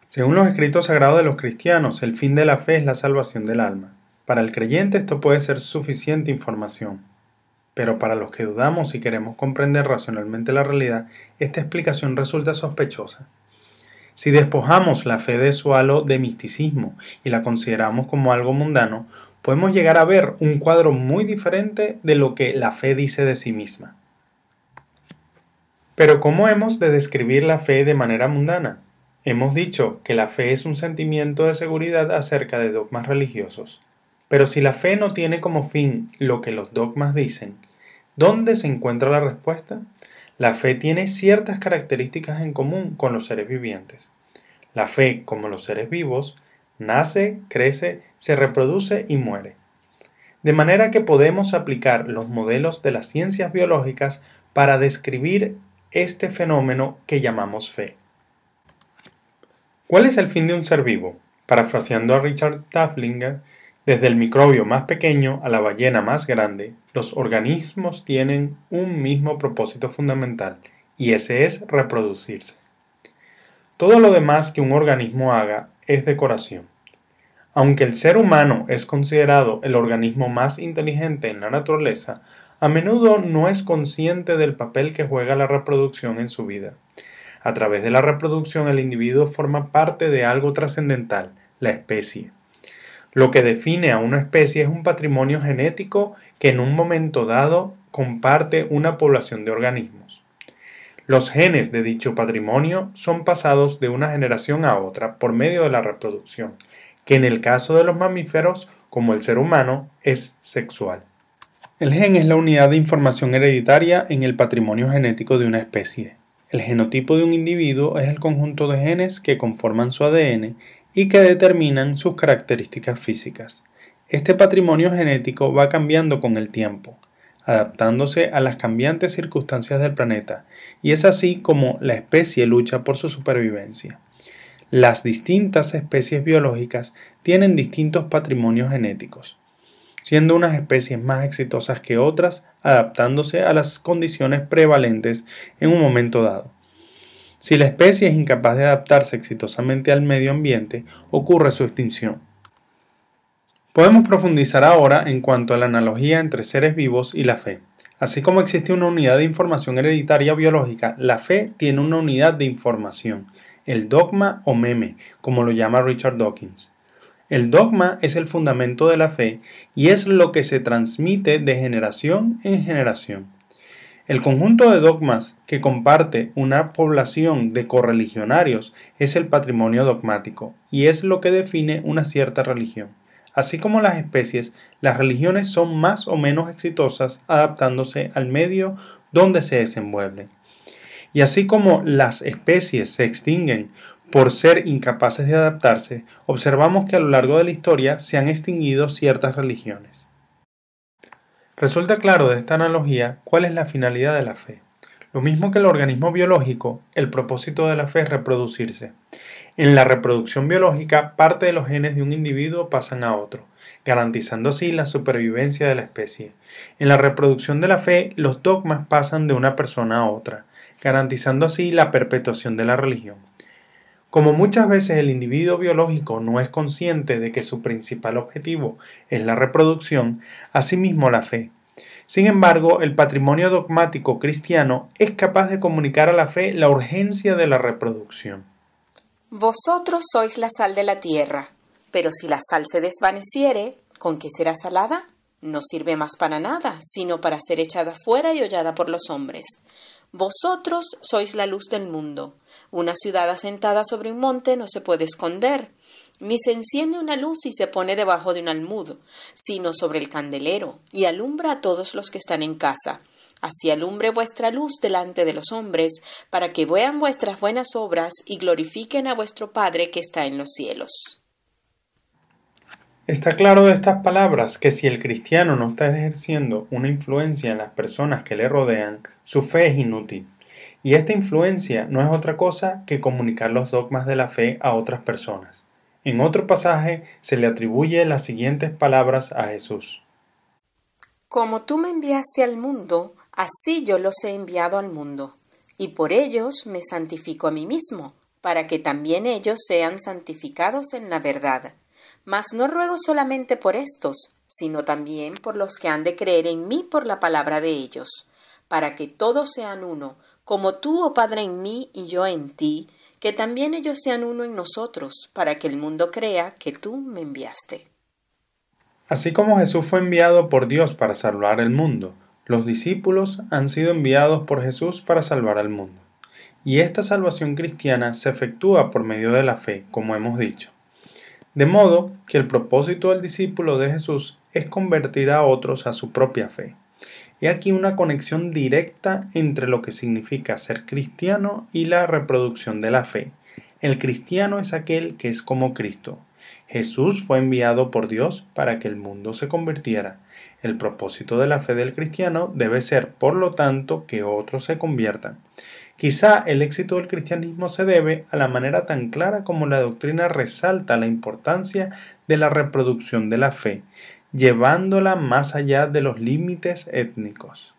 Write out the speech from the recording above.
Según los escritos sagrados de los cristianos, el fin de la fe es la salvación del alma. Para el creyente esto puede ser suficiente información, pero para los que dudamos y queremos comprender racionalmente la realidad, esta explicación resulta sospechosa. Si despojamos la fe de su halo de misticismo y la consideramos como algo mundano, podemos llegar a ver un cuadro muy diferente de lo que la fe dice de sí misma. Pero ¿cómo hemos de describir la fe de manera mundana? Hemos dicho que la fe es un sentimiento de seguridad acerca de dogmas religiosos. Pero si la fe no tiene como fin lo que los dogmas dicen, ¿dónde se encuentra la respuesta? La fe tiene ciertas características en común con los seres vivientes. La fe, como los seres vivos, nace, crece, se reproduce y muere. De manera que podemos aplicar los modelos de las ciencias biológicas para describir este fenómeno que llamamos fe. ¿Cuál es el fin de un ser vivo? Parafraseando a Richard Taflinger, desde el microbio más pequeño a la ballena más grande, los organismos tienen un mismo propósito fundamental, y ese es reproducirse. Todo lo demás que un organismo haga es decoración. Aunque el ser humano es considerado el organismo más inteligente en la naturaleza, a menudo no es consciente del papel que juega la reproducción en su vida. A través de la reproducción, el individuo forma parte de algo trascendental, la especie. Lo que define a una especie es un patrimonio genético que en un momento dado comparte una población de organismos. Los genes de dicho patrimonio son pasados de una generación a otra por medio de la reproducción, que en el caso de los mamíferos, como el ser humano, es sexual. El gen es la unidad de información hereditaria en el patrimonio genético de una especie. El genotipo de un individuo es el conjunto de genes que conforman su ADN y que determinan sus características físicas. Este patrimonio genético va cambiando con el tiempo, adaptándose a las cambiantes circunstancias del planeta, y es así como la especie lucha por su supervivencia. Las distintas especies biológicas tienen distintos patrimonios genéticos, siendo unas especies más exitosas que otras, adaptándose a las condiciones prevalentes en un momento dado. Si la especie es incapaz de adaptarse exitosamente al medio ambiente, ocurre su extinción. Podemos profundizar ahora en cuanto a la analogía entre seres vivos y la fe. Así como existe una unidad de información hereditaria biológica, la fe tiene una unidad de información, el dogma o meme, como lo llama Richard Dawkins. El dogma es el fundamento de la fe y es lo que se transmite de generación en generación. El conjunto de dogmas que comparte una población de correligionarios es el patrimonio dogmático y es lo que define una cierta religión. Así como las especies, las religiones son más o menos exitosas adaptándose al medio donde se desenvuelven. Y así como las especies se extinguen por ser incapaces de adaptarse, observamos que a lo largo de la historia se han extinguido ciertas religiones. Resulta claro de esta analogía cuál es la finalidad de la fe. Lo mismo que el organismo biológico, el propósito de la fe es reproducirse. En la reproducción biológica, parte de los genes de un individuo pasan a otro, garantizando así la supervivencia de la especie. En la reproducción de la fe, los dogmas pasan de una persona a otra, garantizando así la perpetuación de la religión. Como muchas veces el individuo biológico no es consciente de que su principal objetivo es la reproducción, asimismo la fe. Sin embargo, el patrimonio dogmático cristiano es capaz de comunicar a la fe la urgencia de la reproducción. Vosotros sois la sal de la tierra, pero si la sal se desvaneciere, ¿con qué será salada? No sirve más para nada, sino para ser echada fuera y hollada por los hombres. Vosotros sois la luz del mundo. Una ciudad asentada sobre un monte no se puede esconder, ni se enciende una luz y se pone debajo de un almud, sino sobre el candelero, y alumbra a todos los que están en casa. Así alumbre vuestra luz delante de los hombres, para que vean vuestras buenas obras y glorifiquen a vuestro Padre que está en los cielos. Está claro de estas palabras que si el cristiano no está ejerciendo una influencia en las personas que le rodean, su fe es inútil. Y esta influencia no es otra cosa que comunicar los dogmas de la fe a otras personas. En otro pasaje se le atribuye las siguientes palabras a Jesús. Como tú me enviaste al mundo, así yo los he enviado al mundo. y por ellos me santifico a mí mismo, para que también ellos sean santificados en la verdad. Mas no ruego solamente por estos, sino también por los que han de creer en mí por la palabra de ellos, para que todos sean uno, como tú, oh Padre, en mí y yo en ti, que también ellos sean uno en nosotros, para que el mundo crea que tú me enviaste. Así como Jesús fue enviado por Dios para salvar el mundo, los discípulos han sido enviados por Jesús para salvar al mundo. Y esta salvación cristiana se efectúa por medio de la fe, como hemos dicho. De modo que el propósito del discípulo de Jesús es convertir a otros a su propia fe. He aquí una conexión directa entre lo que significa ser cristiano y la reproducción de la fe. El cristiano es aquel que es como Cristo. Jesús fue enviado por Dios para que el mundo se convirtiera. El propósito de la fe del cristiano debe ser, por lo tanto, que otros se conviertan. Quizá el éxito del cristianismo se debe a la manera tan clara como la doctrina resalta la importancia de la reproducción de la fe, llevándola más allá de los límites étnicos.